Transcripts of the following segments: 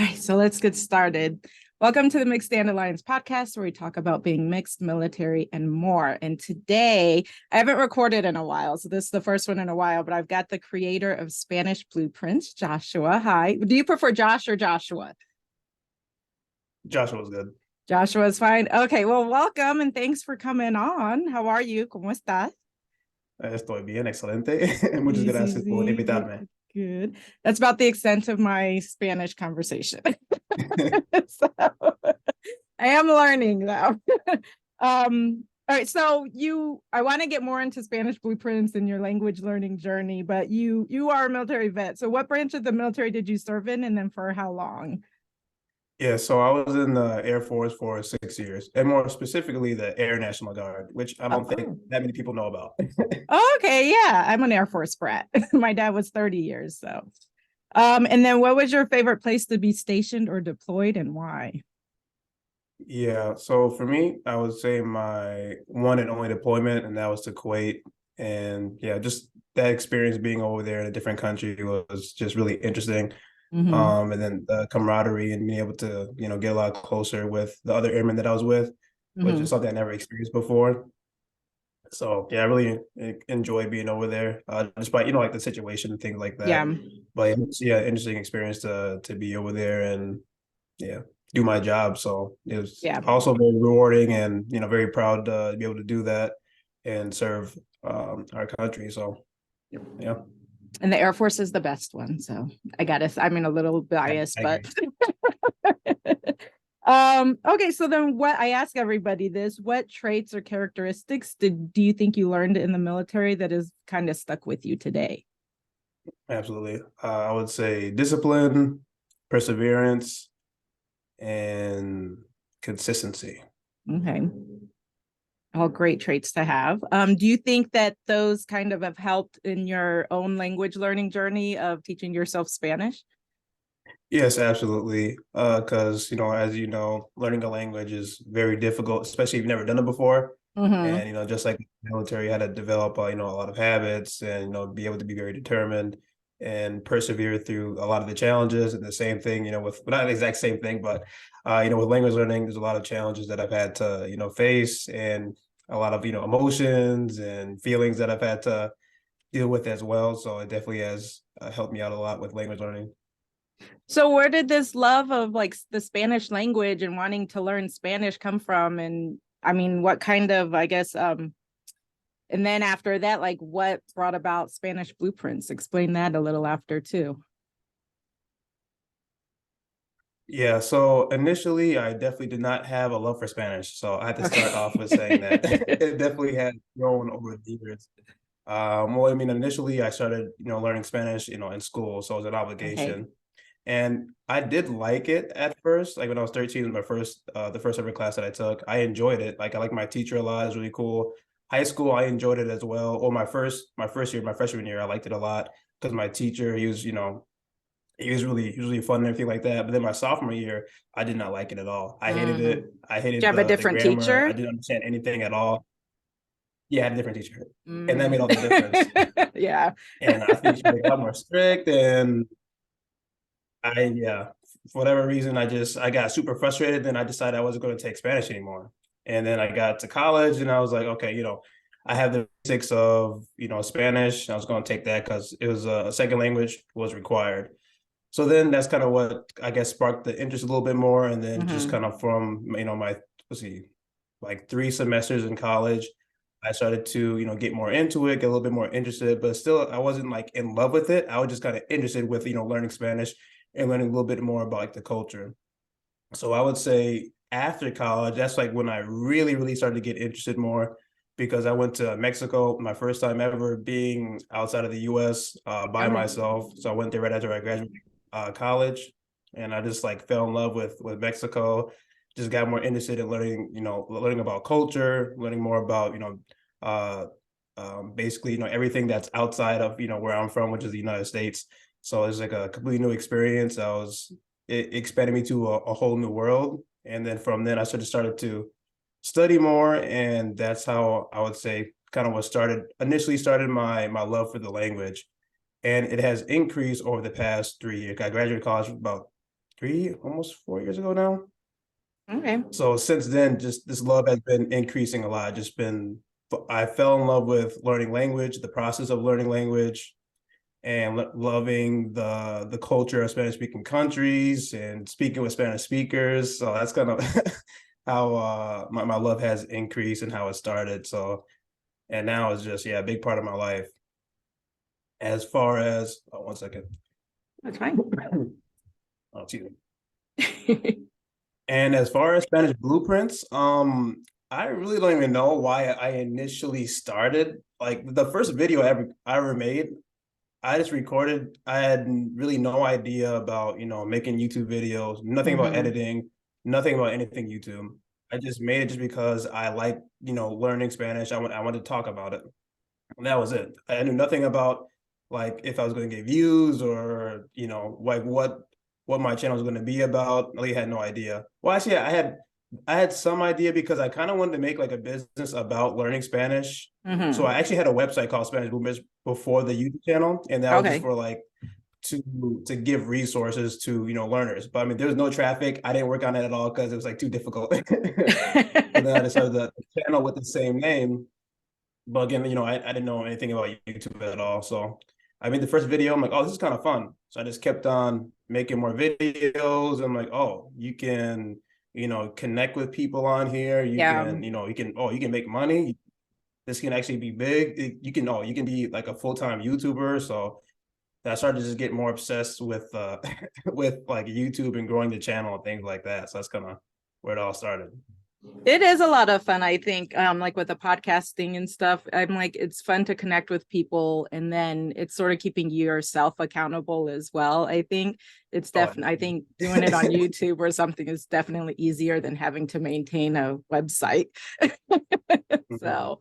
All right, so let's get started. Welcome to the Mixed Dandelions podcast, where we talk about being mixed, military, and more. And today, I haven't recorded in a while, so this is the first one in a while, but I've got the creator of Spanish Blueprints, Joshua. Hi. Do you prefer Josh or Joshua? Joshua's good. Joshua's fine. Okay, well, welcome and thanks for coming on. How are you? ¿Cómo estás? Estoy bien, excelente. Muchas Sí, sí, gracias por sí. invitarme. Good. That's about the extent of my Spanish conversation. So I am learning though. All right, so I want to get more into Spanish Blueprints and your language learning journey, but you are a military vet. So what branch of the military did you serve in, and then for how long? Yeah, so I was in the Air Force for 6 years, and more specifically the Air National Guard, which I don't think Oh, that many people know about. okay, yeah, I'm an Air Force brat. My dad was 30 years, so. And then what was your favorite place to be stationed or deployed, and why? Yeah, so for me, I would say my one and only deployment, and that was to Kuwait. And yeah, just that experience being over there in a different country was just really interesting. Mm-hmm. And then the camaraderie and being able to, get a lot closer with the other airmen that I was with, which is Mm-hmm. something I never experienced before. So yeah, I really enjoy being over there, despite like the situation and things like that. Yeah. But yeah, interesting experience to be over there and yeah, do my job. So it was Yeah. also very rewarding and very proud to be able to do that and serve our country. So yeah, And the Air Force is the best one. So I'm in a little biased, I but agree. okay. So then what I ask everybody this, what traits or characteristics do you think you learned in the military that is kind of stuck with you today? Absolutely. I would say discipline, perseverance, and consistency. Okay. All great traits to have. Do you think that those kind of have helped in your own language learning journey of teaching yourself Spanish? Yes, absolutely. Because as you know, learning a language is very difficult, especially if you've never done it before. Mm-hmm. And just like the military, you had to develop a lot of habits and be able to be very determined and persevere through a lot of the challenges. And the same thing, with well, not the exact same thing, but with language learning, there's a lot of challenges that I've had to face, and a lot of emotions and feelings that I've had to deal with as well. So it definitely has helped me out a lot with language learning. So where did this love of like the Spanish language and wanting to learn Spanish come from? And I mean, what kind of, I guess, and then after that, like what brought about Spanish Blueprints? Explain that a little after too. Yeah, so initially I definitely did not have a love for Spanish. So I had to start off with saying that Okay. it definitely has grown over the years. Well, I mean, initially I started, learning Spanish, in school, so it was an Okay. obligation. And I did like it at first. Like when I was 13, the first ever class that I took, I enjoyed it. Like I like my teacher a lot, it was really cool. High school, I enjoyed it as well. Or my first year, my freshman year, I liked it a lot because my teacher, he was really fun and everything like that. But then my sophomore year, I did not like it at all. I hated Mm-hmm. it. I Do you hated have a the different grammar. I teacher? didn't understand anything at all. Yeah, I had a different teacher, and that made Mm. all the difference. Yeah. And I think she was a lot more strict, and yeah, for whatever reason, I got super frustrated. Then I decided I wasn't going to take Spanish anymore. And then I got to college, and I was like, okay, I have the basics of Spanish. I was going to take that because it was a second language was required. So then that's kind of what I guess sparked the interest a little bit more. And then just Mm-hmm. kind of from, my, let's see, like 3 semesters in college, I started to, get more into it, get a little bit more interested, but still I wasn't like in love with it. I was just kind of interested with, learning Spanish and learning a little bit more about like the culture. So I would say after college, that's like when I really, really started to get interested more because I went to Mexico, my first time ever being outside of the US by Okay. myself. So I went there right after I graduated college, and I just like fell in love with Mexico. Just got more interested in learning, learning about culture, learning more about, uh, basically, everything that's outside of, where I'm from, which is the United States. So it's like a completely new experience. It expanded me to a whole new world. And then from then I started to study more. And that's how I would say kind of initially started my love for the language. And it has increased over the past 3 years. I graduated college about almost 4 years ago now. Okay. So since then, just this love has been increasing a lot. I fell in love with learning language, the process of learning language, and loving the culture of Spanish speaking countries and speaking with Spanish speakers. So that's kind of how my love has increased and how it started. So, and now it's just, yeah, a big part of my life. As far as, oh, one second. That's fine. Oh, excuse me. And as far as Spanish blueprints, I really don't even know why I initially started. Like the first video I ever made, I just recorded. I had really no idea about, making YouTube videos, nothing about editing, nothing about anything YouTube. I just made it just because I like, learning Spanish. I wanted to talk about it. And that was it. I knew nothing about like if I was going to get views or, like what my channel was going to be about. I really had no idea. Well, actually, I had some idea because I kind of wanted to make like a business about learning Spanish. So I actually had a website called Spanish Boomers before the YouTube channel, and that was just for like to give resources to learners. But I mean, there was no traffic. I didn't work on it at all because it was like too difficult. And then I decided the channel with the same name. But again, I didn't know anything about YouTube at all. So I made the first video. I'm like, oh, this is kind of fun. So I just kept on making more videos. I'm like, oh, you can connect with people on here. You can you can make money. This can actually be big. You can be like a full-time YouTuber. So I started to just get more obsessed with with like YouTube and growing the channel and things like that. So that's kind of where it all started. It is a lot of fun, I think, like with the podcasting and stuff. I'm like, it's fun to connect with people, and then it's sort of keeping yourself accountable as well. I think it's definitely, I think doing it on YouTube or something is definitely easier than having to maintain a website. So,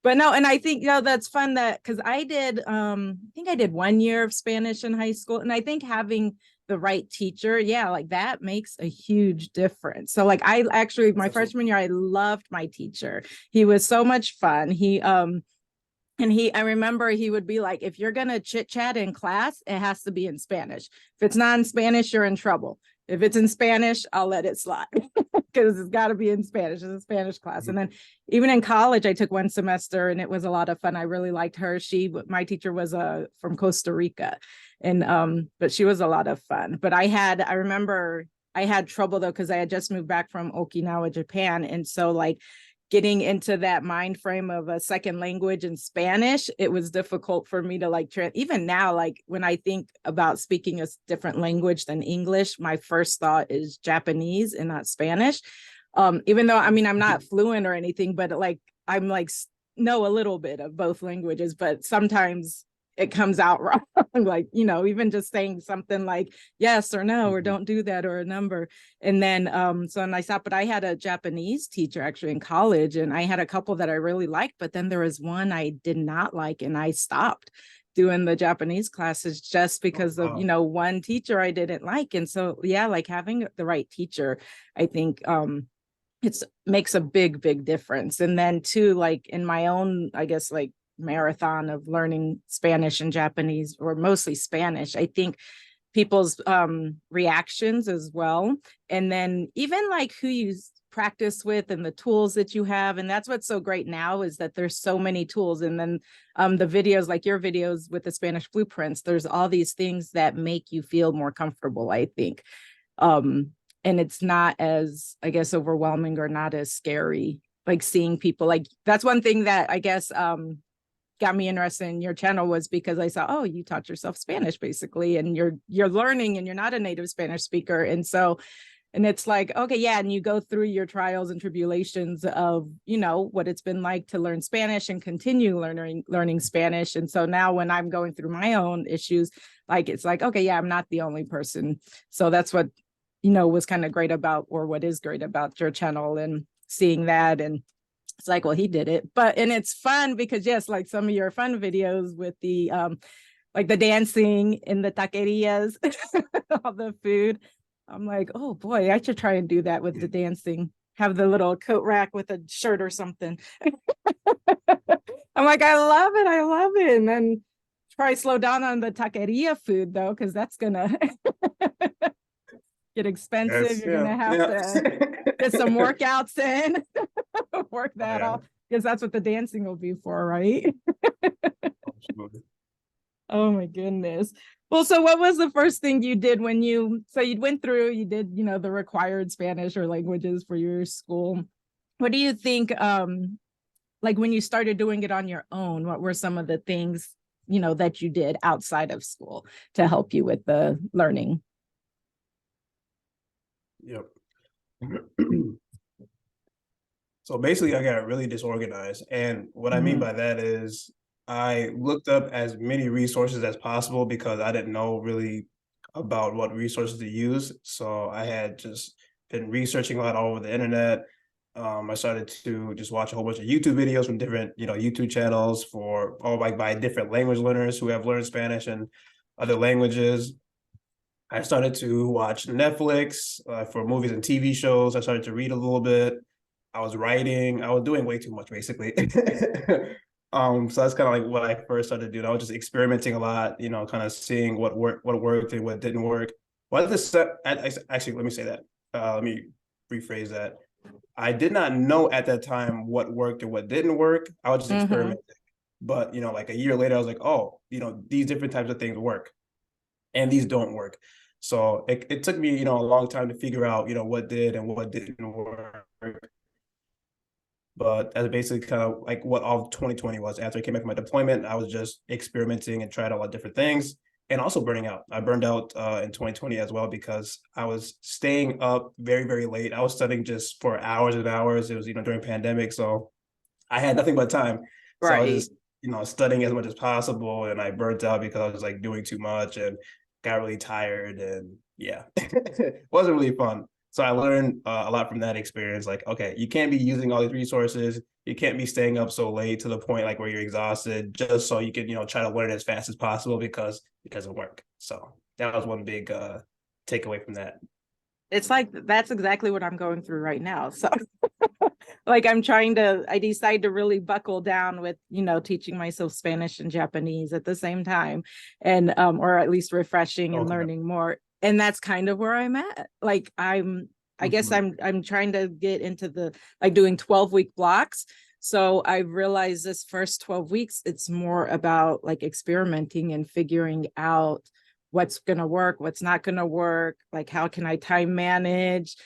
but no, and I think, that's fun that, because I think I did 1 year of Spanish in high school, and I think having the right teacher, like that makes a huge difference. So like I actually, my freshman year, I loved my teacher. He was so much fun. I remember he would be like, if you're gonna chit chat in class, it has to be in Spanish. If it's not in Spanish, you're in trouble. If it's in Spanish, I'll let it slide because it's got to be in Spanish. It's a Spanish class. And then even in college, I took one semester and it was a lot of fun. I really liked her. My teacher was from Costa Rica, and but she was a lot of fun. But I remember I had trouble though, because I had just moved back from Okinawa, Japan. And so like getting into that mind frame of a second language in Spanish, it was difficult for me to like, even now, like when I think about speaking a different language than English, my first thought is Japanese and not Spanish. Even though, I mean, I'm not fluent or anything, but like, I'm like, know a little bit of both languages, but sometimes it comes out wrong. Like, even just saying something like yes or no, or don't do that, or a number. And then, so and I stopped, but I had a Japanese teacher actually in college, and I had a couple that I really liked, but then there was one I did not like, and I stopped doing the Japanese classes just because of, one teacher I didn't like. And so, like having the right teacher, I think, it makes a big, big difference. And then too, like in my own, I guess, like marathon of learning Spanish and Japanese, or mostly Spanish, I think people's reactions as well, and then even like who you practice with and the tools that you have. And that's what's so great now, is that there's so many tools. And then the videos, like your videos with the Spanish blueprints, there's all these things that make you feel more comfortable, I think. And it's not as, I guess, overwhelming or not as scary, like seeing people. Like that's one thing that I guess got me interested in your channel, was because I saw, oh, you taught yourself Spanish basically, and you're learning, and you're not a native Spanish speaker. And so, and it's like, okay, yeah. And you go through your trials and tribulations of, what it's been like to learn Spanish and continue learning Spanish. And so now when I'm going through my own issues, like, it's like, okay, yeah, I'm not the only person. So that's what, was kind of great about, or what is great about your channel, and seeing that. And it's like, well, he did it. And it's fun because, yes, like some of your fun videos with the like the dancing in the taquerias, all the food. I'm like, oh boy, I should try and do that with the dancing. Have the little coat rack with a shirt or something. I'm like, I love it. I love it. And then try slow down on the taqueria food though, because that's gonna get expensive. Yes, You're yeah, gonna have yeah. to get some workouts in, work Oh, that yeah, off, because that's what the dancing will be for, right? absolutely. Oh my goodness. Well, so what was the first thing you did when you went through, you did, the required Spanish or languages for your school. What do you think, like when you started doing it on your own, what were some of the things, that you did outside of school to help you with the learning? Yep. So basically, I got really disorganized. And what I mean Mhm. by that is I looked up as many resources as possible because I didn't know really about what resources to use. So I had just been researching a lot all over the internet. I started to just watch a whole bunch of YouTube videos from different, YouTube channels for all like by different language learners who have learned Spanish and other languages. I started to watch Netflix for movies and TV shows. I started to read a little bit. I was writing. I was doing way too much, basically. So that's kind of like what I first started doing. I was just experimenting a lot, kind of seeing what worked and what didn't work. Well, actually, let me say that. Let me rephrase that. I did not know at that time what worked and what didn't work. I was just Mhm. experimenting. But like a year later, I was like, oh, these different types of things work and these don't work. So it took me, a long time to figure out, what did and what didn't work. But that's basically kind of like what all of 2020 was. After I came back from my deployment, I was just experimenting and tried a lot of different things and also burning out. I burned out in 2020 as well because I was staying up very, very late. I was studying just for hours and hours. It was, during pandemic. So I had nothing but time. So I was Right. just, studying as much as possible. And I burnt out because I was like doing too much and got really tired. And yeah, it wasn't really fun. So I learned a lot from that experience. Like, okay, you can't be using all these resources. You can't be staying up so late to the point like where you're exhausted just so you can, try to learn as fast as possible because of work. So that was one big takeaway from that. It's like that's exactly what I'm going through right now. So like I decide to really buckle down with, teaching myself Spanish and Japanese at the same time, and or at least refreshing and Okay. learning more. And that's kind of where I'm at. Like I guess Mhm. I'm trying to get into the like doing 12-week blocks. So I realized this first 12 weeks, it's more about like experimenting and figuring out what's going to work, what's not going to work, like how can I time manage,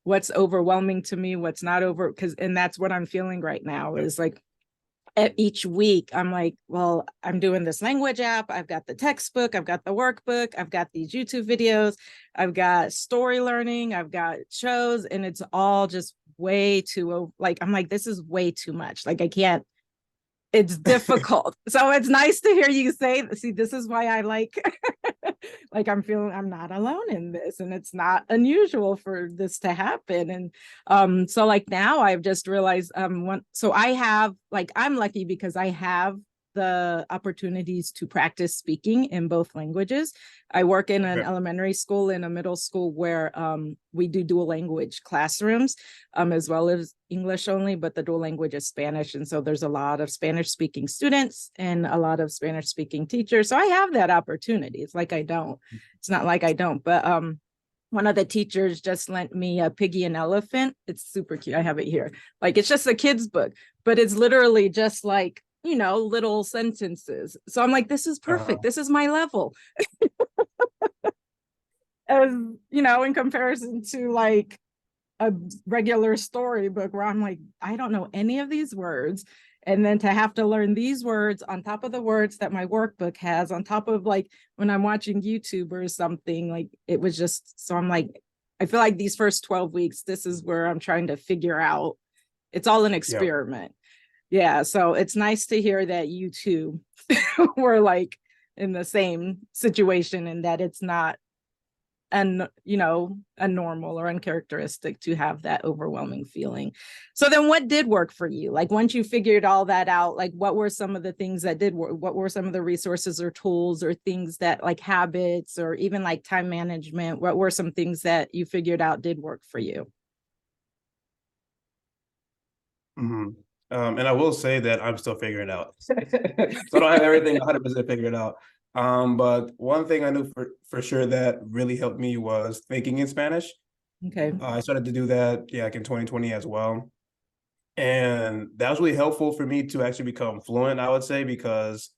what's overwhelming to me, what's not over, because and that's what I'm feeling right now Yep. is like at each week I'm like, well, I'm doing this language app, I've got the textbook, I've got the workbook, I've got these YouTube videos, I've got story learning, I've got shows, and it's all just way too like I'm like, this is way too much. Like I can't, it's difficult. So it's nice to hear you say, see, this is why I like like I'm feeling I'm not alone in this, and it's not unusual for this to happen. And so like now I've just realized so I have like I'm lucky because I have the opportunities to practice speaking in both languages. I work in an Okay. elementary school and a middle school where we do dual language classrooms, as well as English only, but the dual language is Spanish. And so there's a lot of Spanish speaking students and a lot of Spanish speaking teachers. So I have that opportunity. It's not like I don't, but one of the teachers just lent me a Piggy and Elephant. It's super cute. I have it here. Like it's just a kid's book, but it's literally just like, little sentences. So I'm like, this is perfect. Uh, This is my level. As in comparison to like a regular storybook where I'm like, I don't know any of these words. And then to have to learn these words on top of the words that my workbook has, on top of like when I'm watching YouTube or something, like it was just, so I'm like, I feel like these first 12 weeks, this is where I'm trying to figure out, it's all an yeah. experiment. Yeah. So it's nice to hear that you two were like in the same situation and that it's not and a normal or uncharacteristic to have that overwhelming feeling. So then what did work for you? Like once you figured all that out, like what were some of the things that did work? What were some of the resources or tools or things that like habits or even like time management? What were some things that you figured out did work for you? Hmm. And I will say that I'm still figuring it out. So I don't have everything 100% figured out. But one thing I knew for sure that really helped me was thinking in Spanish. Okay. I started to do that, yeah, like in 2020 as well. And that was really helpful for me to actually become fluent, I would say, because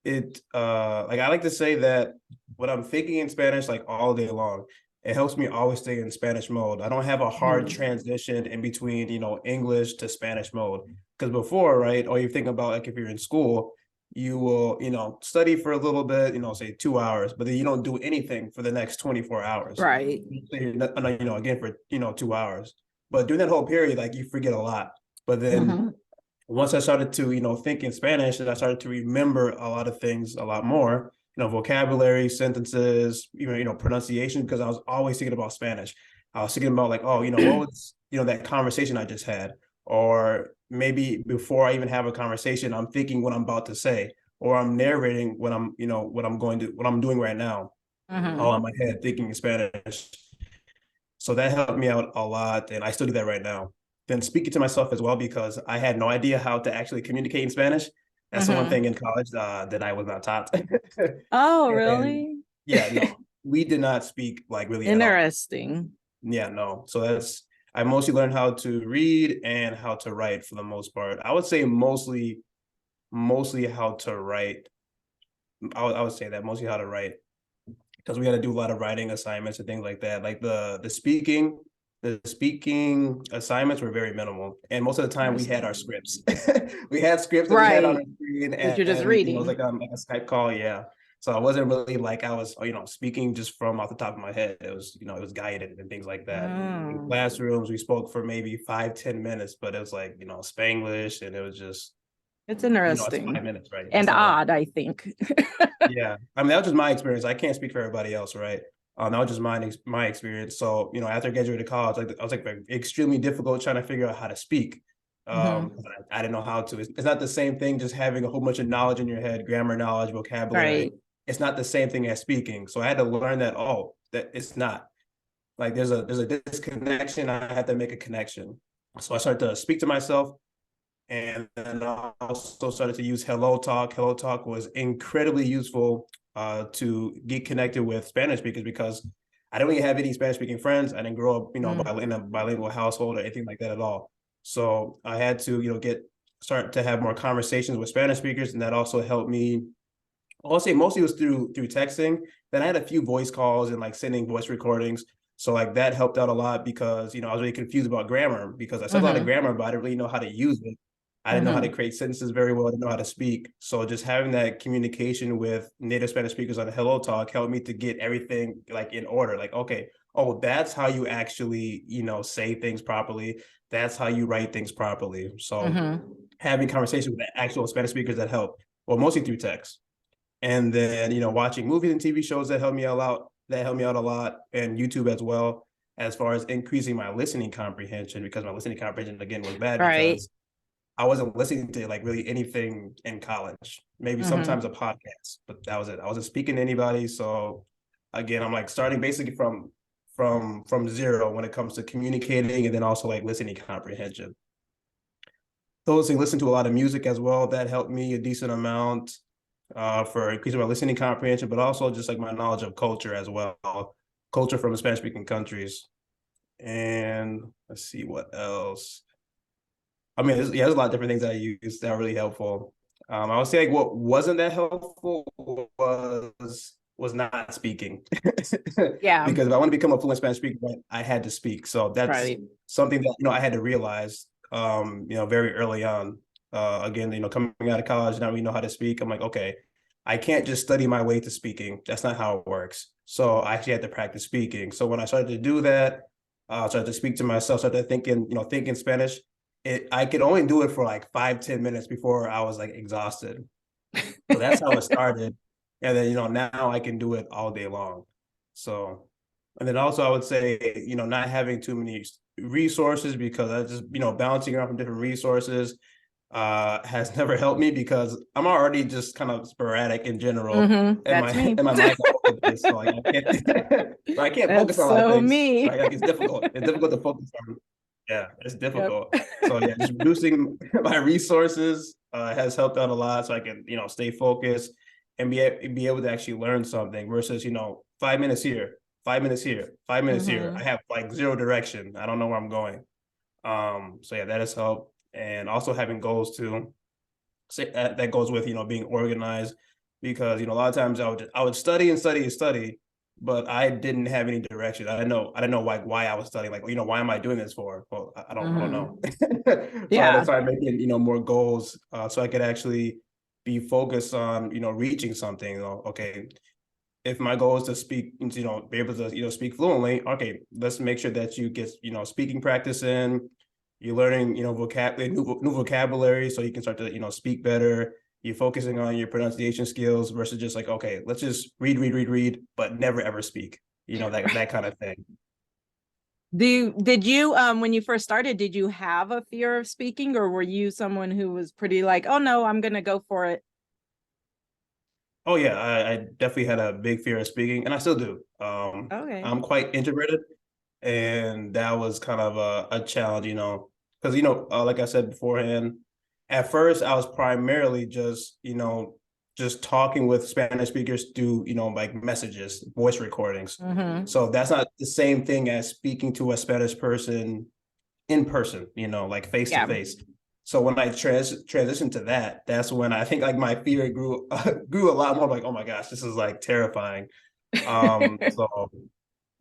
like I like to say that when I'm thinking in Spanish like all day long, it helps me always stay in Spanish mode. I don't have a hard transition in between, English to Spanish mode. Because before, right, or you think about like if you're in school, you will, study for a little bit, say 2 hours, but then you don't do anything for the next 24 hours. Right. Again for 2 hours. But during that whole period, like you forget a lot. But then once I started to, think in Spanish, and I started to remember a lot of things a lot more, vocabulary, sentences, even, pronunciation, because I was always thinking about Spanish. I was thinking about like, oh, what was, that conversation I just had, or maybe before I even have a conversation, I'm thinking what I'm about to say, or I'm narrating what what I'm doing right now, all in my head, thinking in Spanish. So that helped me out a lot, and I still do that right now. Then speaking to myself as well, because I had no idea how to actually communicate in Spanish. That's the one thing in college that I was not taught. Oh, And really? yeah, no, we did not speak like really at all. Interesting. Yeah, no. So I mostly learned how to read and how to write for the most part. I would say mostly how to write. I would say that mostly how to write, because we had to do a lot of writing assignments and things like that. Like the speaking assignments were very minimal, and most of the time we had our scripts. We had scripts that we had on Right. our screen, But you're just and it was reading. like a Skype call. Yeah, so it wasn't really like I was speaking just from off the top of my head. It was it was guided and things like that. In Oh, classrooms, we spoke for maybe 5-10 minutes, but it was like Spanglish, and it was just it's it's interesting 5 minutes, right? and It's not that. odd, I think. Yeah, I mean that was just my experience. I can't speak for everybody else, right? That was just my experience. So after I graduated college, like I was like extremely difficult trying to figure out how to speak. I didn't know how to. It's not the same thing just having a whole bunch of knowledge in your head, grammar knowledge, vocabulary. Right. It's not the same thing as speaking. So I had to learn that that it's not. Like there's a disconnection. I had to make a connection. So I started to speak to myself, and then I also started to use Hello Talk. Hello Talk was incredibly useful to get connected with Spanish speakers, because I didn't really have any Spanish speaking friends. I didn't grow up, in a bilingual household or anything like that at all. So I had to, start to have more conversations with Spanish speakers, and that also helped me. I'll say mostly it was through texting. Then I had a few voice calls and like sending voice recordings. So like that helped out a lot, because I was really confused about grammar, because I said a lot of grammar, but I didn't really know how to use it. I didn't know how to create sentences very well. I didn't know how to speak. So just having that communication with native Spanish speakers on Hello Talk helped me to get everything like in order. Like, okay, oh, that's how you actually, say things properly. That's how you write things properly. So having conversations with actual Spanish speakers that help, well, mostly through text. And then, watching movies and TV shows that helped me out a lot, and YouTube as well, as far as increasing my listening comprehension, because my listening comprehension again was bad, Right. because I wasn't listening to like really anything in college. Maybe sometimes a podcast, but that was it. I wasn't speaking to anybody. So again, I'm like starting basically from zero when it comes to communicating, and then also like listening comprehension. Those things, listen to a lot of music as well. That helped me a decent amount for increasing my listening comprehension, but also just like my knowledge of culture as well, culture from Spanish speaking countries. And let's see what else. I mean, there's a lot of different things that I use that are really helpful. I would say like what wasn't that helpful was not speaking. Yeah. Because if I want to become a fluent Spanish speaker, I had to speak. So that's Right. something that I had to realize very early on. Again, coming out of college, now we know how to speak. I'm like, okay, I can't just study my way to speaking. That's not how it works. So I actually had to practice speaking. So when I started to do that, started to speak to myself, started thinking, thinking Spanish, I could only do it for like 5-10 minutes before I was like exhausted. So that's how it started. And then, now I can do it all day long. So, and then also I would say, not having too many resources, because I just, bouncing around from different resources has never helped me, because I'm already just kind of sporadic in general. And That's me. my mind's all over the place. So like I can't That's focus on a lot of so things. me. Right? Like it's difficult. It's difficult to focus on. Yeah, it's Yep. difficult. So yeah, just reducing my resources has helped out a lot, so I can stay focused and be able to actually learn something versus, 5 minutes here, 5 minutes here, 5 minutes here. I Mm-hmm. have like zero direction. I don't know where I'm going. So yeah, that has helped. And also having goals too. That goes with, being organized, because, a lot of times I would study and study and study, but I didn't have any direction. I didn't know why I was studying. Like, why am I doing this for? Well, I don't Mm-hmm. know. So I had to Yeah. start making, more goals, so I could actually be focused on, reaching something. Okay, if my goal is to speak, be able to, speak fluently, okay, let's make sure that you get, speaking practice in, you're learning, new vocabulary, so you can start to, speak better. You're focusing on your pronunciation skills versus just like, okay, let's just read, but never ever speak, that kind of thing. Did you when you first started, did you have a fear of speaking, or were you someone who was pretty like, oh no, I'm gonna go for it? Oh yeah, I definitely had a big fear of speaking, and I still do. Okay. I'm quite introverted, and that was kind of a challenge, because like I said beforehand, at first I was primarily just just talking with Spanish speakers through like messages, voice recordings. Mm-hmm. So that's not the same thing as speaking to a Spanish person in person, like face to Yeah. face. So when I transitioned to that, that's when I think like my fear grew grew a lot more. Like, oh my gosh, this is like terrifying. So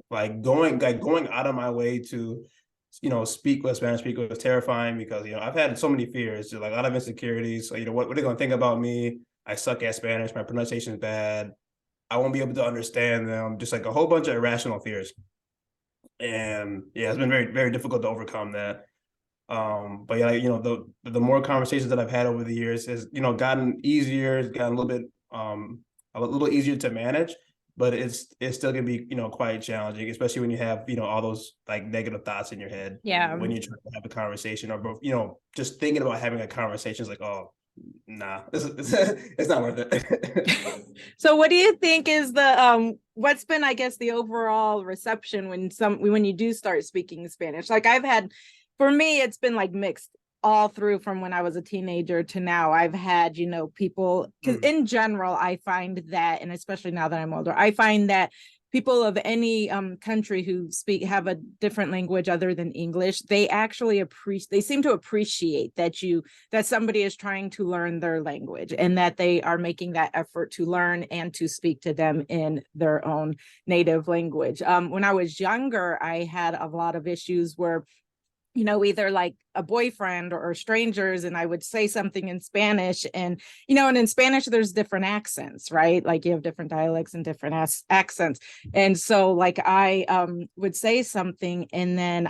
like going out of my way to speak with a Spanish speaker was terrifying, because I've had so many fears, just like a lot of insecurities. So what are they going to think about me? I suck at Spanish. My pronunciation is bad. I won't be able to understand them. Just like a whole bunch of irrational fears. And yeah, it's been very very difficult to overcome that. But yeah, the more conversations that I've had over the years has gotten easier. It's gotten a little bit a little easier to manage, but it's still gonna be quite challenging, especially when you have all those like negative thoughts in your head Yeah. when you're trying to have a conversation, or just thinking about having a conversation is like, oh nah, it's not worth it. So what do you think is the what's been, I guess, the overall reception when you do start speaking Spanish? Like I've had, for me it's been like mixed all through from when I was a teenager to now. I've had, people, because in general I find that, and especially now that I'm older, I find that people of any country who have a different language other than English, they seem to appreciate that somebody is trying to learn their language, and that they are making that effort to learn and to speak to them in their own native language. When I was younger, I had a lot of issues where either like a boyfriend or strangers, and I would say something in Spanish, and in Spanish there's different accents, right? Like you have different dialects and different accents. And so like I would say something, and then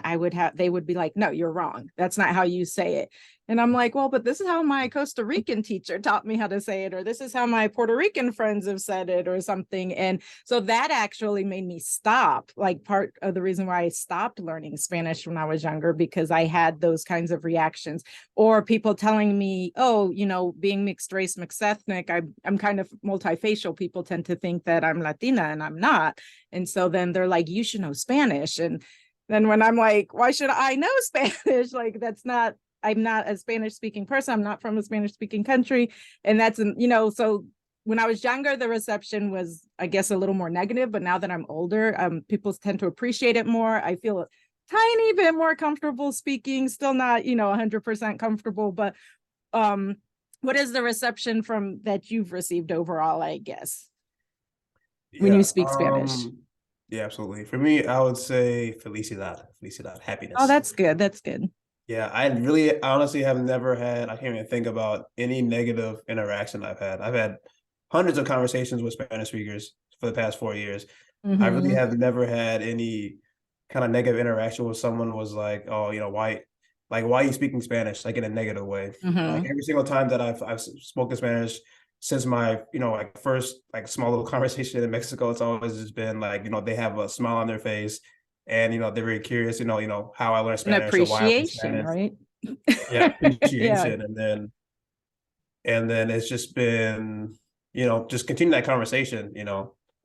they would be like, no, you're wrong. That's not how you say it. And I'm like, well, but this is how my Costa Rican teacher taught me how to say it, or this is how my Puerto Rican friends have said it, or something. And so that actually made me stop. Like part of the reason why I stopped learning Spanish when I was younger, because I had those kinds of reactions, or people telling me, oh, being mixed race, mixed ethnic, I'm kind of multifacial. People tend to think that I'm Latina, and I'm not. And so then they're like, you should know Spanish. And then when I'm like, why should I know Spanish? Like, I'm not a Spanish speaking person. I'm not from a Spanish speaking country. And so when I was younger, the reception was, I guess, a little more negative, but now that I'm older, people tend to appreciate it more. I feel a tiny bit more comfortable speaking, still not, 100% comfortable, but what is the reception from that you've received overall, I guess, when you Yeah. speak Spanish? Yeah, absolutely. For me, I would say felicidad, Oh, happiness. that's good. That's good. Yeah, I really honestly have never had, I can't even think about any negative interaction I've had. I've had hundreds of conversations with Spanish speakers for the past 4 years. I really Mm-hmm. have never had any kind of negative interaction with someone was like, oh, why are you speaking Spanish? Like in a negative way. Like Mm-hmm. every single time that I've spoken Spanish since my, like first like small little conversation in Mexico, it's always just been like, they have a smile on their face, and they're very curious, how I learned An Spanish or why I learned appreciation, Spanish. right? Yeah, Yeah. appreciation. And then it's just been, just continue that conversation,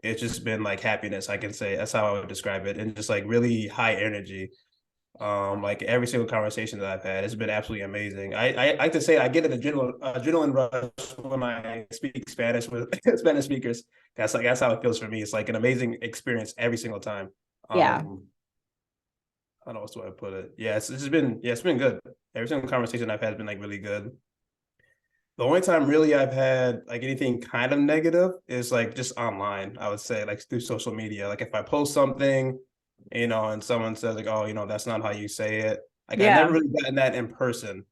it's just been like happiness, I can say. That's how I would describe it. And just like really high energy. Like every single conversation that I've had, it's been absolutely amazing. I like to say I get an adrenaline rush when I speak Spanish with Spanish speakers. That's how it feels for me. It's like an amazing experience every single time. Yeah. I don't know what do I put it. Yeah, it's been good. Every single conversation I've had has been like really good. The only time really I've had like anything kind of negative is like just online, I would say, like through social media. Like if I post something, and someone says like, oh, that's not how you say it. Like I've Yeah. never really gotten that in person.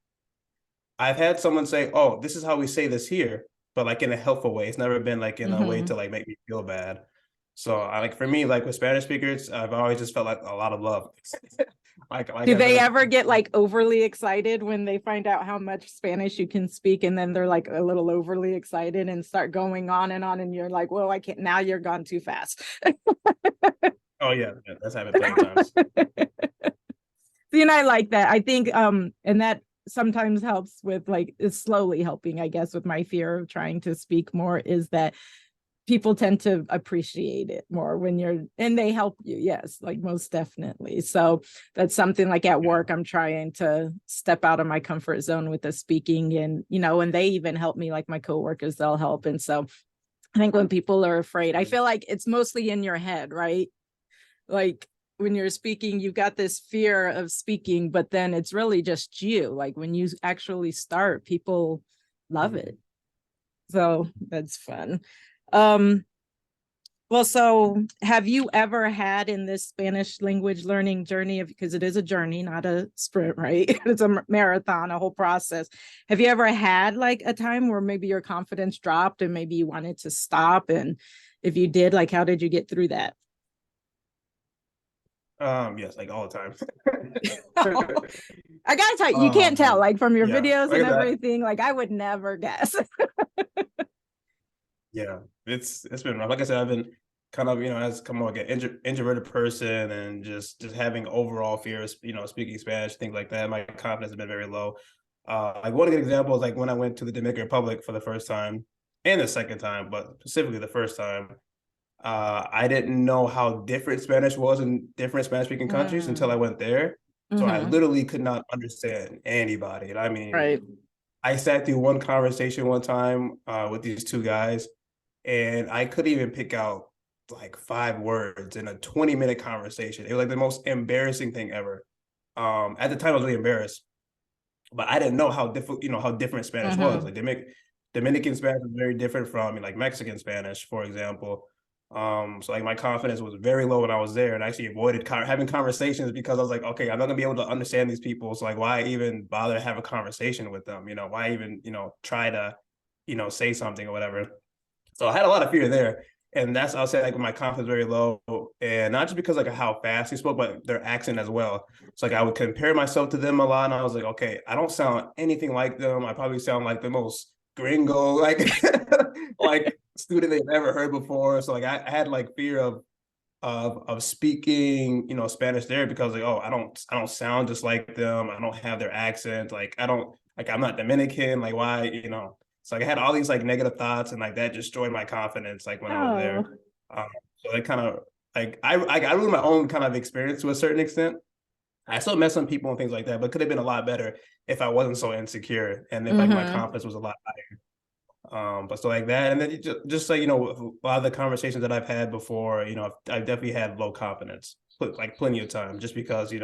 I've had someone say, oh, this is how we say this here, but like in a helpful way. It's never been like in a way Hmm. to like make me feel bad. So I like for me, like with Spanish speakers, I've always just felt like a lot of love. Like Do I they said, ever get like overly excited when they find out how much Spanish you can speak, and then they're like a little overly excited and start going on, and you're like, well, I can't, now you're gone too fast. oh yeah, that's happened plenty of times. See, and I like that. I think and that sometimes helps with like, it's slowly helping, I guess, with my fear of trying to speak more, is that people tend to appreciate it more when you're, and they help you. Yes, like most definitely. So that's something like at work, I'm trying to step out of my comfort zone with the speaking, and and they even help me, like my coworkers, they'll help. And so I think when people are afraid, I feel like it's mostly in your head, right? Like when you're speaking, you've got this fear of speaking, but then it's really just you. Like when you actually start, people love it. So that's fun. Um, well, so have you ever had in this Spanish language learning journey, because it is a journey, not a sprint, right? It's a marathon, a whole process. Have you ever had like a time where maybe your confidence dropped and maybe you wanted to stop? And if you did, like, how did you get through that? Yes, like all the time. I gotta tell you, you can't tell, like from your Yeah, videos look and at that. everything. Like I would never guess. Yeah, it's been rough. Like I said, I've been kind of as come like an introverted person, and just having overall fear of speaking Spanish, things like that. My confidence has been very low. Like one good example is like when I went to the Dominican Republic for the first time and the second time, but specifically the first time. I didn't know how different Spanish was in different Spanish speaking countries until I Mm. went there. So I Hmm. literally could not understand anybody. And I mean, Right. I sat through one conversation one time with these two guys, and I couldn't even pick out like 5 words in a 20-minute conversation. It was like the most embarrassing thing ever. At the time, I was really embarrassed, but I didn't know how different, how different Spanish was. Hmm. Like Dominican Spanish is very different from like Mexican Spanish, for example. So like my confidence was very low when I was there, and I actually avoided having conversations because I was like, okay, I'm not gonna be able to understand these people. So like, why even bother to have a conversation with them? Why even try to say something or whatever. So I had a lot of fear there. And that's, I'll say, like my confidence very low, and not just because like how fast he spoke, but their accent as well. So like I would compare myself to them a lot, and I was like, okay, I don't sound anything like them. I probably sound like the most gringo, like like student they've ever heard before. So like I had like fear of speaking, Spanish there because like, oh, I don't sound just like them. I don't have their accent. Like I don't like I'm not Dominican. Like why? So like, I had all these like negative thoughts, and like that destroyed my confidence like when I was Oh. there. So it kind of like I ruined my own kind of experience to a certain extent. I still met some people and things like that, but could have been a lot better if I wasn't so insecure and if like my Hmm. confidence was a lot higher. But so like that, and then just like a lot of the conversations that I've had before, I've definitely had low confidence, like plenty of time, just because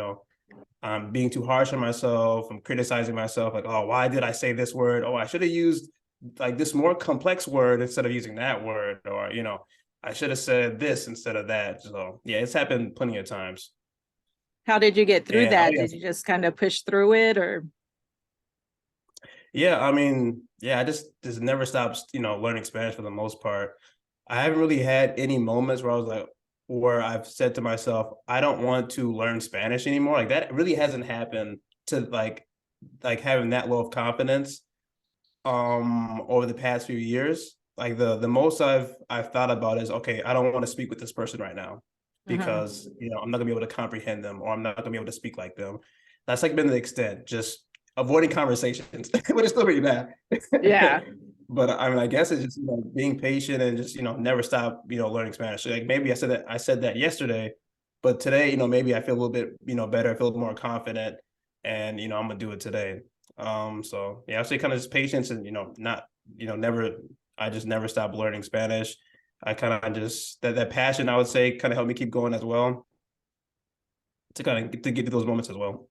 I'm being too harsh on myself. I'm criticizing myself, like, oh, why did I say this word? Oh, I should have used like this more complex word instead of using that word, or I should have said this instead of that. So yeah, it's happened plenty of times. How did you get through And oh that? yeah, Did you just kind of push through it, or? yeah, I mean, yeah, I just never stopped, learning Spanish for the most part. I haven't really had any moments where I was like, where I've said to myself, I don't want to learn Spanish anymore. Like that really hasn't happened to like having that low of confidence over the past few years. Like the most I've thought about is, okay, I don't want to speak with this person right now Uh-huh. because I'm not gonna be able to comprehend them, or I'm not gonna be able to speak like them. That's like been the extent, just avoiding conversations, but it's still pretty bad. Yeah. But I mean, I guess it's just being patient and just never stop learning Spanish. So, like maybe I said that yesterday, But today, maybe I feel a little bit, better. I feel a little more confident, and I'm gonna do it today. So yeah, I say kind of just patience, and not, never. I just never stop learning Spanish. I kind of just that passion, I would say, kind of helped me keep going as well, to kind of to get to those moments as well.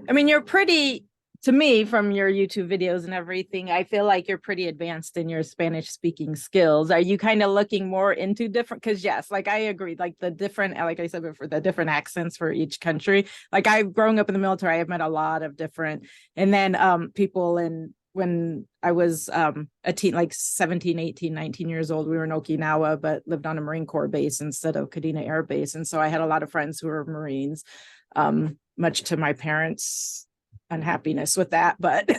I mean, you're pretty, to me, from your YouTube videos and everything, I feel like you're pretty advanced in your Spanish speaking skills. Are you kind of looking more into different? Because yes, like I agree, like the different, like I said before, the different accents for each country. Like I've grown up in the military, I've met a lot of different, and then people in, when I was a teen, like 17, 18, 19 years old, we were in Okinawa, but lived on a Marine Corps base instead of Kadena Air Base. And so I had a lot of friends who were Marines, much to my parents' unhappiness with that. But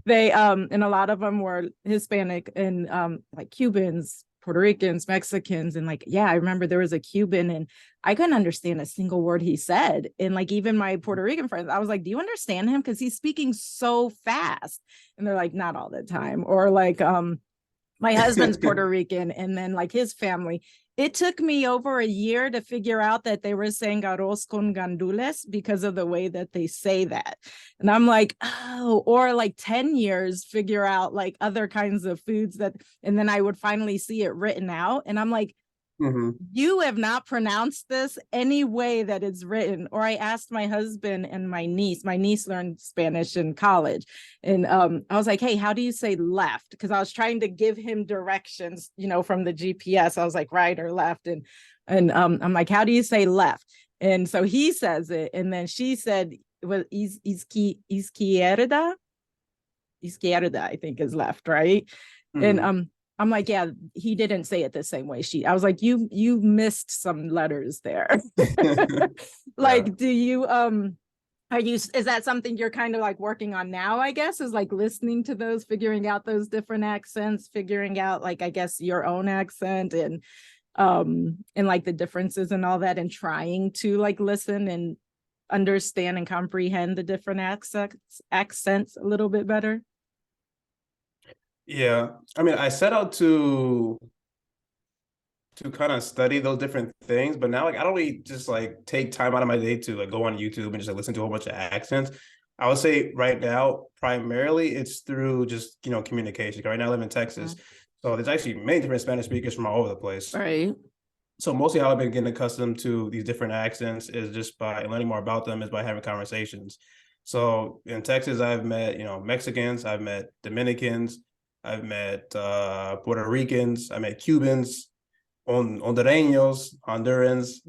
they, and a lot of them were Hispanic and like Cubans, Puerto Ricans, Mexicans. And like, yeah, I remember there was a Cuban and I couldn't understand a single word he said. And like, even my Puerto Rican friends, I was like, do you understand him? Because he's speaking so fast. And they're like, not all the time. Or like, my husband's Puerto Rican, and then like his family. It took me over a year to figure out that they were saying arroz con gandules because of the way that they say that. And I'm like, oh, or like 10 years figure out like other kinds of foods that, and then I would finally see it written out. And I'm like, you have not pronounced this any way that it's written. Or I asked my husband and my niece learned Spanish in college. And I was like, hey, how do you say left? Because I was trying to give him directions, from the GPS. I was like, right or left. And I'm like, how do you say left? And so he says it. And then she said, well, izquierda, I think is left, right? And I'm like, yeah, he didn't say it the same way. I was like, you missed some letters there. Like, Yeah. do you, is that something you're kind of like working on now, I guess, is like listening to those, figuring out those different accents, figuring out like, I guess, your own accent and like the differences and all that, and trying to like listen and understand and comprehend the different accents a little bit better? Yeah, I mean, I set out to kind of study those different things, but now like I don't really just like take time out of my day to like go on YouTube and just like listen to a whole bunch of accents. I would say right now, primarily it's through just communication. Right now I live in Texas, so there's actually many different Spanish speakers from all over the place. Right. So mostly how I've been getting accustomed to these different accents is just by learning more about them, is by having conversations. So in Texas, I've met, Mexicans, I've met Dominicans, I've met Puerto Ricans, I met Cubans, Hondureños, Hondurans.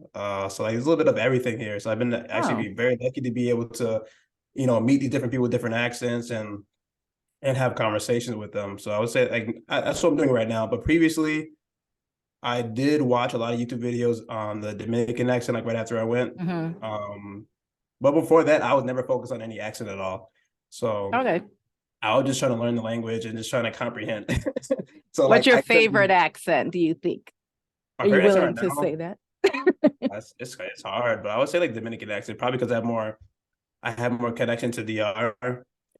So like there's a little bit of everything here. So I've been actually be very lucky to be able to, meet these different people with different accents and have conversations with them. So I would say like that's what I'm doing right now. But previously, I did watch a lot of YouTube videos on the Dominican accent, like right after I went. But before that, I was never focused on any accent at all. So Okay. I was just trying to learn the language and just trying to comprehend. So What's like your favorite accent, do you think? my Are you favorite accent willing right to now, say that? it's hard, but I would say like Dominican accent, probably because I have more connection to DR,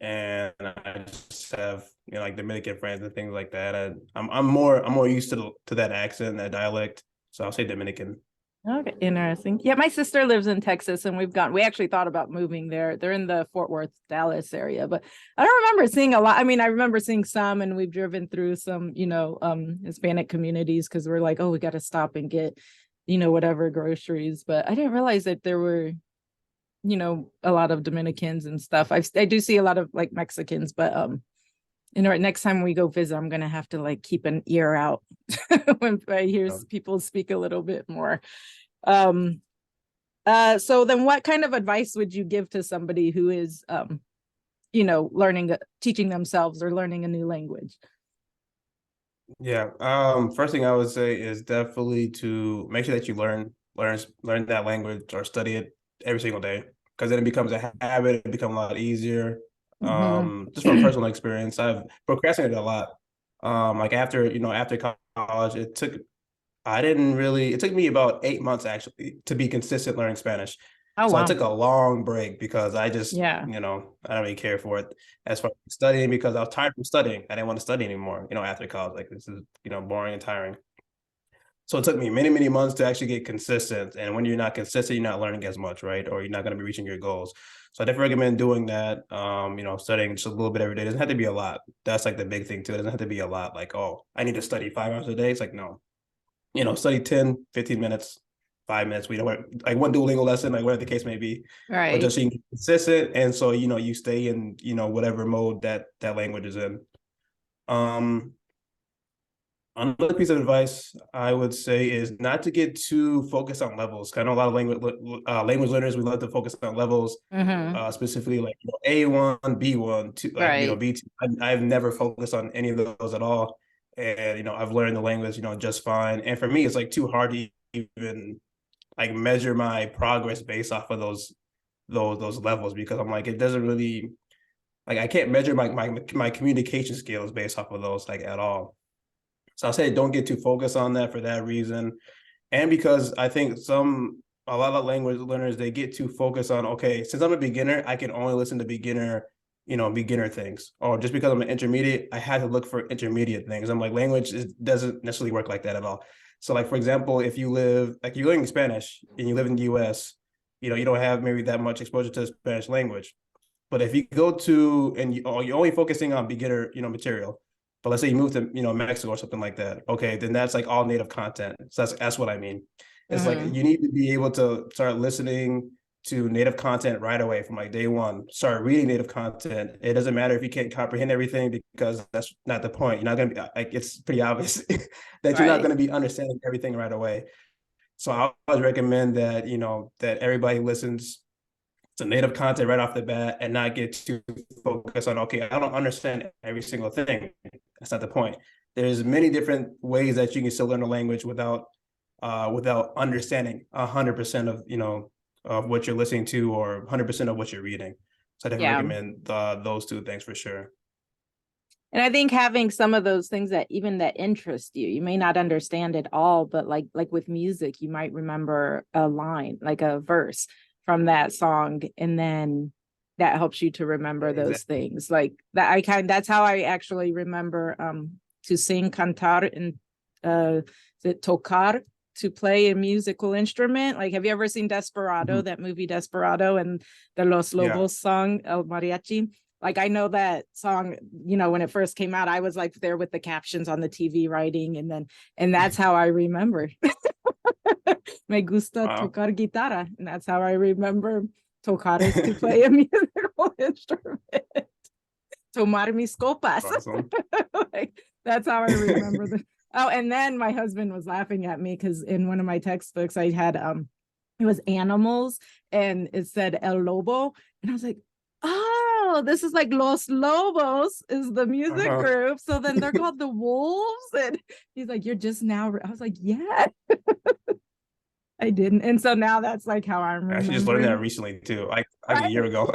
and I just have like Dominican friends and things like that. And I'm more used to that accent, that dialect. So I'll say Dominican. Okay, interesting. Yeah, my sister lives in Texas, and we actually thought about moving there. They're in the Fort Worth, Dallas area, but I don't remember seeing a lot. I mean, I remember seeing some, and we've driven through some, Hispanic communities because we're like, oh, we got to stop and get, whatever groceries. But I didn't realize that there were, a lot of Dominicans and stuff. I do see a lot of like Mexicans, but next time we go visit, I'm gonna have to like keep an ear out when I hear people speak a little bit more. So then what kind of advice would you give to somebody who is learning, teaching themselves or learning a new language? Yeah. First thing I would say is definitely to make sure that you learn that language or study it every single day, because then it becomes a habit. It becomes a lot easier. Just from personal experience, I've procrastinated a lot. Like after college, it took me about 8 months actually to be consistent learning Spanish. Oh, So I wow. took a long break because I just, Yeah. I don't really care for it as far as studying, because I was tired from studying. I didn't want to study anymore, after college. Like this is, boring and tiring. So it took me many, many months to actually get consistent. And when you're not consistent, you're not learning as much, right? Or you're not going to be reaching your goals. So I definitely recommend doing that. Studying just a little bit every day. It doesn't have to be a lot. That's like the big thing too. It doesn't have to be a lot. Like, oh, I need to study 5 hours a day. It's like, no, study 10, 15 minutes, 5 minutes. We don't like one Duolingo lesson, like whatever the case may be. But Right. just so you can be consistent. And so, you stay in, whatever mode that language is in. Um, Another piece of advice I would say is not to get too focused on levels. I know a lot of language learners, we love to focus on levels, Mm-hmm. specifically like A1, B1, two, like Right. B2. I've never focused on any of those at all, and I've learned the language just fine. And for me, it's like too hard to even like measure my progress based off of those levels, because I'm like, it doesn't really, like, I can't measure my communication skills based off of those like at all. So I'll say don't get too focused on that for that reason. And because I think a lot of language learners, they get too focused on, okay, since I'm a beginner, I can only listen to beginner things. Or just because I'm an intermediate, I had to look for intermediate things. I'm like, doesn't necessarily work like that at all. So like, for example, if you're learning Spanish and you live in the US, you don't have maybe that much exposure to the Spanish language. But if you go to, and you're only focusing on beginner, material, but let's say you move to, Mexico or something like that. Okay, then that's like all native content. So that's what I mean. It's like Mm-hmm. you need to be able to start listening to native content right away from like day one. Start reading native content. It doesn't matter if you can't comprehend everything, because that's not the point. You're not gonna be like, it's pretty obvious that you're not Right. gonna be understanding everything right away. So I always recommend that that everybody listens to native content right off the bat and not get too focused on, okay, I don't understand every single thing. That's not the point. There's many different ways that you can still learn a language without understanding 100% of of what you're listening to, or 100% of what you're reading. So I definitely Yeah. recommend those two things for sure. And I think having some of those things that interest you, you may not understand it all, but like with music, you might remember a line, like a verse from that song, and then that helps you to remember those Exactly. things. Like that, that's how I actually remember to sing, cantar, and tocar, to play a musical instrument. Like, have you ever seen Desperado, Mhm. that movie Desperado, and the Los Yeah. Lobos song El Mariachi? Like, I know that song, when it first came out, I was like there with the captions on the TV writing, and that's how I remember. Me gusta Wow. tocar guitarra, and that's how I remember tocar is to play a musical instrument. Tomar mis copas. Awesome. Like, that's how I remember the. Oh, and then my husband was laughing at me because in one of my textbooks I had it was animals, and it said El Lobo, and I was like, oh, this is like Los Lobos is the music Uh-huh. group, so then they're called the Wolves. And he's like, you're just now. I was like, yeah, I didn't. And so now that's like how I'm I actually just learned that remembering. recently too, like a Right? year ago.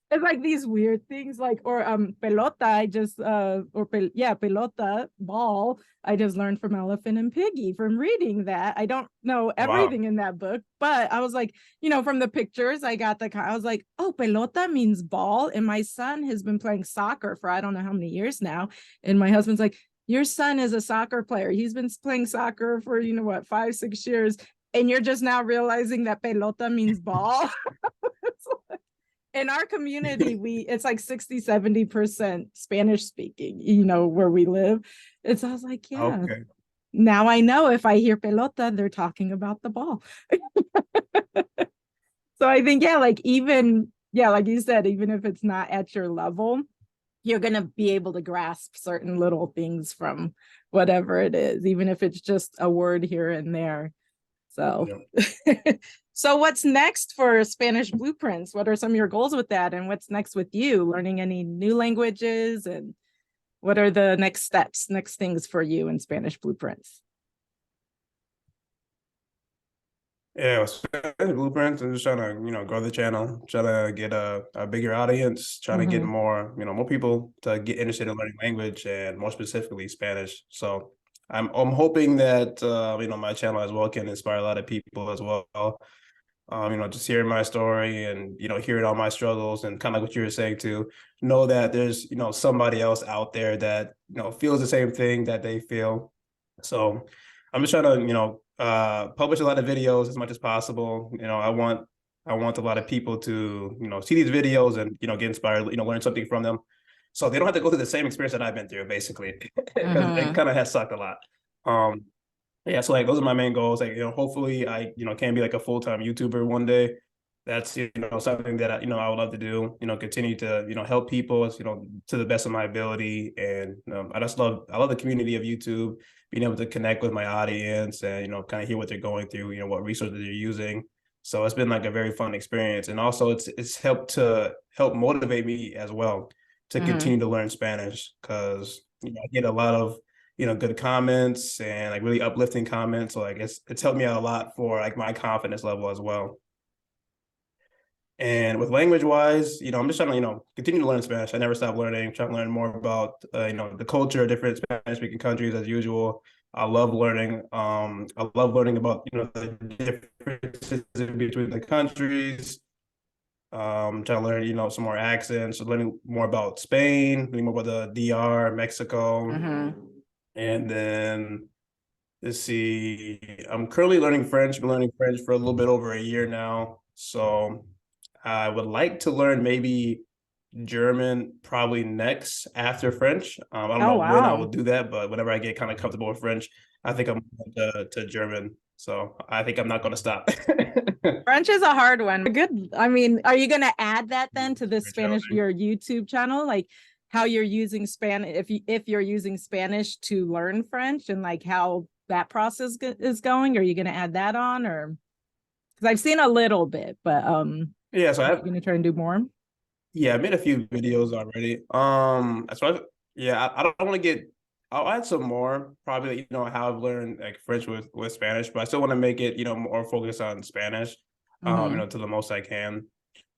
It's like these weird things, like, or pelota, I just pelota, ball, I just learned from Elephant and Piggy from reading that. I don't know Wow. everything in that book, but I was like, from the pictures I got, I was like, oh, pelota means ball, and my son has been playing soccer for I don't know how many years now, and my husband's like, your son is a soccer player, he's been playing soccer for 5-6 years, and you're just now realizing that pelota means ball. In our community, it's like 60-70% Spanish speaking, where we live. It's I was like, yeah, Okay. now I know if I hear pelota, they're talking about the ball. So I think, yeah, like even, yeah, like you said, even if it's not at your level, you're going to be able to grasp certain little things from whatever it is, even if it's just a word here and there. So, Yeah. so what's next for Spanish Blueprints? What are some of your goals with that? And what's next with you? Learning any new languages? And what are the next steps, next things for you in Spanish Blueprints? Yeah, Spanish blueprints. I'm just trying to, grow the channel, trying to get a bigger audience, trying to get Mm-hmm. more people to get interested in learning language, and more specifically Spanish. So I'm hoping that my channel as well can inspire a lot of people as well. Just hearing my story, and hearing all my struggles, and kind of like what you were saying too, know that there's somebody else out there that feels the same thing that they feel, So I'm just trying to, publish a lot of videos as much as possible. I want a lot of people to, see these videos and, get inspired, learn something from them. So they don't have to go through the same experience that I've been through, basically, because it kind of has sucked a lot. Um, yeah, so like those are my main goals. Like, hopefully I, can be like a full-time YouTuber one day. That's, something that I would love to do, continue to, help people, to the best of my ability. And I love the community of YouTube, being able to connect with my audience and, kind of hear what they're going through, what resources they're using. So it's been like a very fun experience. And also it's help motivate me as well to continue to learn Spanish, because I get a lot of good comments and like really uplifting comments. So like it's helped me out a lot for like my confidence level as well. And with language wise, I'm just trying to, continue to learn Spanish. I never stop learning, trying to learn more about, the culture of different Spanish speaking countries as usual. I love learning. I love learning about, the differences between the countries. Trying to learn, some more accents, learning more about Spain, learning more about the DR, Mexico. And then let's see, I'm currently learning French. Been learning French for a little bit over a year now. So I would like to learn maybe German probably next after French. I don't Oh, know when I will wow. do that, but whenever I get kind of comfortable with French, I think I'm to German. So I think I'm not going to stop. French is a hard one. Good. I mean, are you going to add that then to the Spanish, your YouTube channel? Like how you're using Spanish, if you're using Spanish to learn French, and like how that process is going? Are you going to add that on, or because I've seen a little bit, but Yeah, so are you going to try and do more? yeah, I made a few videos already. Yeah, I don't want to get. I'll add some more. Probably, how I've learned like French with Spanish, but I still want to make it, more focused on Spanish. To the most I can.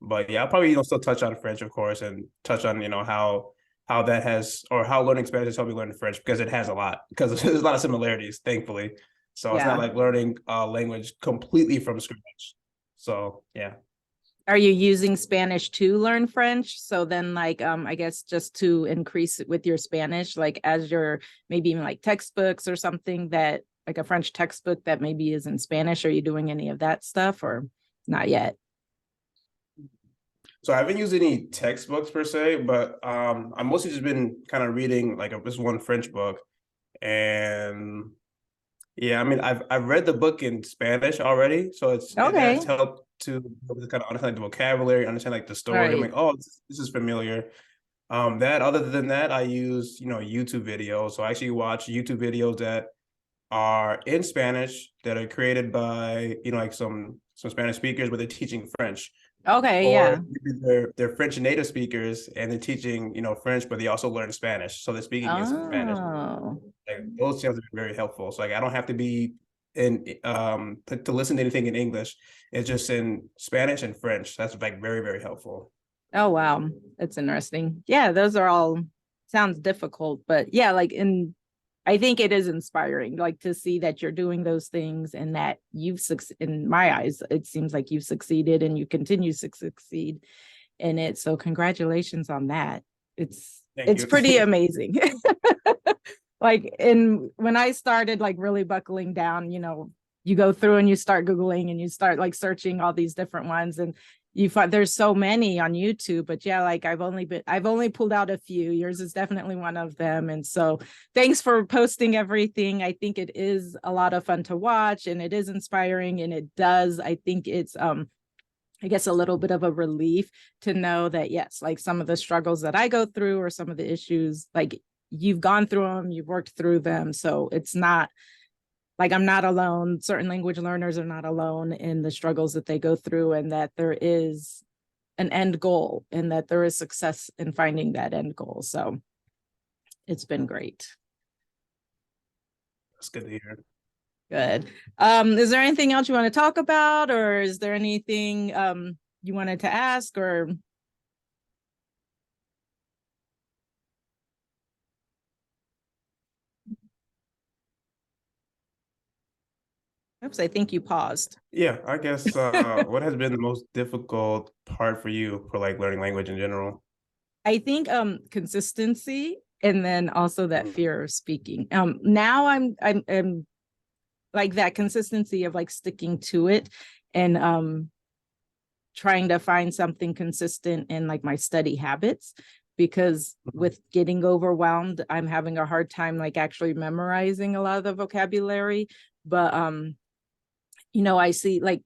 But yeah, I'll probably, still touch on French, of course, and touch on, how that has, or how learning Spanish has helped me learn French, because it has a lot, because there's a lot of similarities, thankfully. So it's not Yeah. like learning a language completely from scratch. So yeah. Are you using Spanish to learn French? So then like I guess just to increase it with your Spanish, like as your maybe even like textbooks or something, that like a French textbook that maybe is in Spanish. Are you doing any of that stuff, or not yet? So I haven't used any textbooks per se, but I've mostly just been kind of reading like this one French book. And yeah, I mean I've read the book in Spanish already, so it has Okay. helped to kind of understand the vocabulary, understand like the story. I'm Right. like, oh, this is familiar. That other than that, I use, YouTube videos. So I actually watch YouTube videos that are in Spanish, that are created by, like some Spanish speakers, but they're teaching French. Okay, Or yeah. maybe they're French native speakers and they're teaching, French, but they also learn Spanish. So they're speaking in Spanish. Oh. Like those channels are very helpful. So like I don't have to be in to listen to anything in English. It's just in Spanish and French. That's like very, very helpful. Oh, wow. That's interesting. Yeah, those are all sounds difficult, but yeah, like I think it is inspiring, like to see that you're doing those things and that in my eyes, it seems like you've succeeded and you continue to succeed in it. So congratulations on that. Thank It's you. pretty amazing. Like when I started like really buckling down, you go through and you start Googling and you start like searching all these different ones, and you find there's so many on YouTube. But yeah, like I've only pulled out a few. Yours is definitely one of them. And so thanks for posting everything. I think it is a lot of fun to watch, and it is inspiring, and I think it's I guess a little bit of a relief to know that yes, like some of the struggles that I go through or some of the issues, like you've gone through them, you've worked through them. So it's not like I'm not alone. Certain language learners are not alone in the struggles that they go through, and that there is an end goal and that there is success in finding that end goal. So it's been great. That's good to hear. Good. Is there anything else you want to talk about, or is there anything you wanted to ask, or oops, I think you paused. Yeah, I guess what has been the most difficult part for you for like learning language in general? I think consistency. and then also that fear of speaking. Now I'm like that consistency of like sticking to it, and trying to find something consistent in like my study habits, because with getting overwhelmed, I'm having a hard time like actually memorizing a lot of the vocabulary. But I see like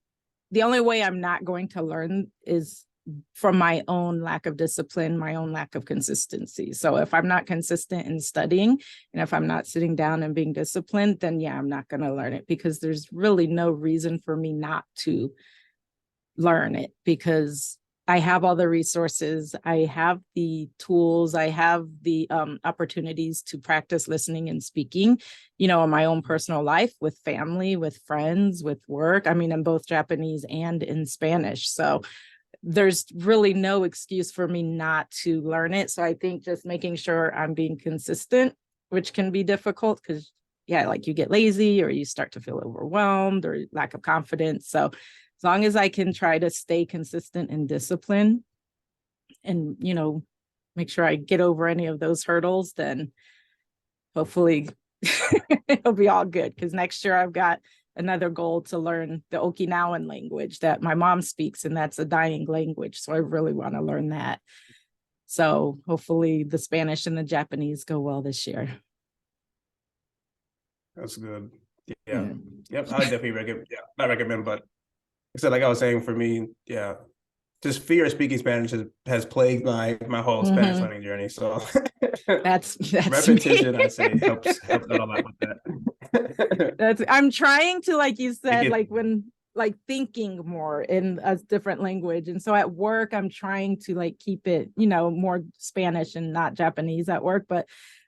the only way I'm not going to learn is from my own lack of discipline, my own lack of consistency. So if I'm not consistent in studying, and if I'm not sitting down and being disciplined, then yeah, I'm not going to learn it, because there's really no reason for me not to learn it, because I have all the resources, I have the tools, I have the opportunities to practice listening and speaking, in my own personal life, with family, with friends, with work. I mean, in both Japanese and in Spanish. So there's really no excuse for me not to learn it. So I think just making sure I'm being consistent, which can be difficult because, yeah, like you get lazy or you start to feel overwhelmed or lack of confidence. So as long as I can try to stay consistent and disciplined and, make sure I get over any of those hurdles, then hopefully it'll be all good. Because next year I've got another goal to learn the Okinawan language that my mom speaks, and that's a dying language. So I really want to learn that. So hopefully the Spanish and the Japanese go well this year. That's good. Yeah. Yep. I definitely recommend. Yeah, not recommend, but like I was saying, for me, yeah, just fear of speaking Spanish has plagued my whole Spanish learning journey. So that's repetition, me. I say, helps out a lot with that. I'm trying to, like you said, like when like thinking more in a different language. And so at work, I'm trying to like keep it, more Spanish and not Japanese at work, but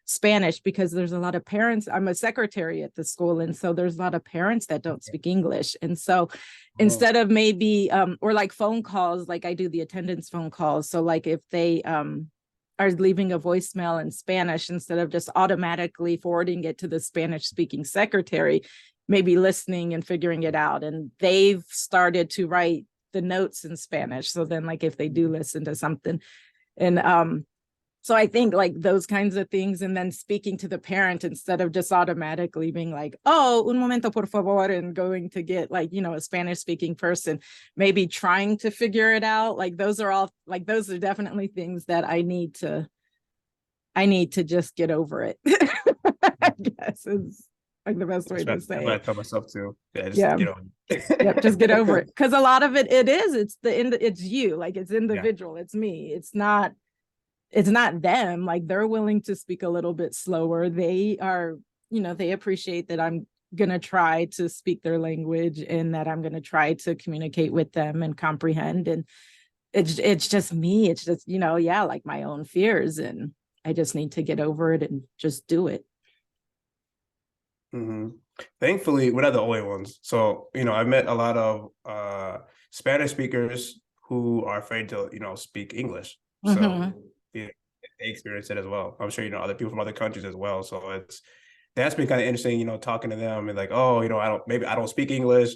Spanish, because there's a lot of parents. I'm a secretary at the school. And so there's a lot of parents that don't speak English. And so instead of maybe, or like phone calls, like I do the attendance phone calls. So like if they are leaving a voicemail in Spanish, instead of just automatically forwarding it to the Spanish speaking secretary, maybe listening and figuring it out. And they've started to write the notes in Spanish. So then like if they do listen to something, and so I think like those kinds of things, and then speaking to the parent instead of just automatically being like, oh, un momento, por favor, and going to get like, a Spanish speaking person, maybe trying to figure it out. Like those are definitely things that I need to just get over it. I guess is like the best way to say it. I tell myself too. Yeah. Yep, just get over it. Because a lot of it's you, like it's individual. Yeah. It's me. It's not them. Like they're willing to speak a little bit slower. They are, they appreciate that I'm going to try to speak their language and that I'm going to try to communicate with them and comprehend. And it's just me. It's just, like my own fears, and I just need to get over it and just do it. Mm-hmm. Thankfully, we're not the only ones. So, I've met a lot of Spanish speakers who are afraid to, speak English. So they experience it as well. I'm sure, other people from other countries as well. So that's been kind of interesting, talking to them and like, oh, I don't speak English,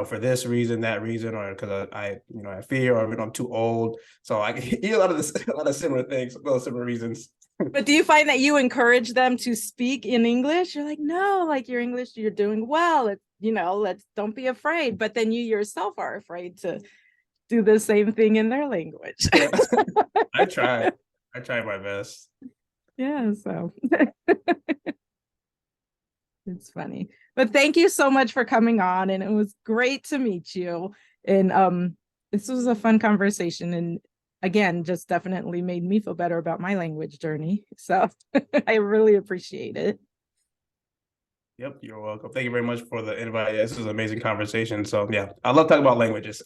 for this reason, that reason, or because I fear, or I'm too old. So I hear a lot of similar things, similar reasons. But do you find that you encourage them to speak in English? You're like, no, like your English, you're doing well. Don't be afraid. But then you yourself are afraid to do the same thing in their language. Yeah. I try my best. Yeah, so it's funny. But thank you so much for coming on, and it was great to meet you. And this was a fun conversation, and again, just definitely made me feel better about my language journey. So I really appreciate it. Yep, you're welcome. Thank you very much for the invite. This was an amazing conversation. So yeah, I love talking about languages.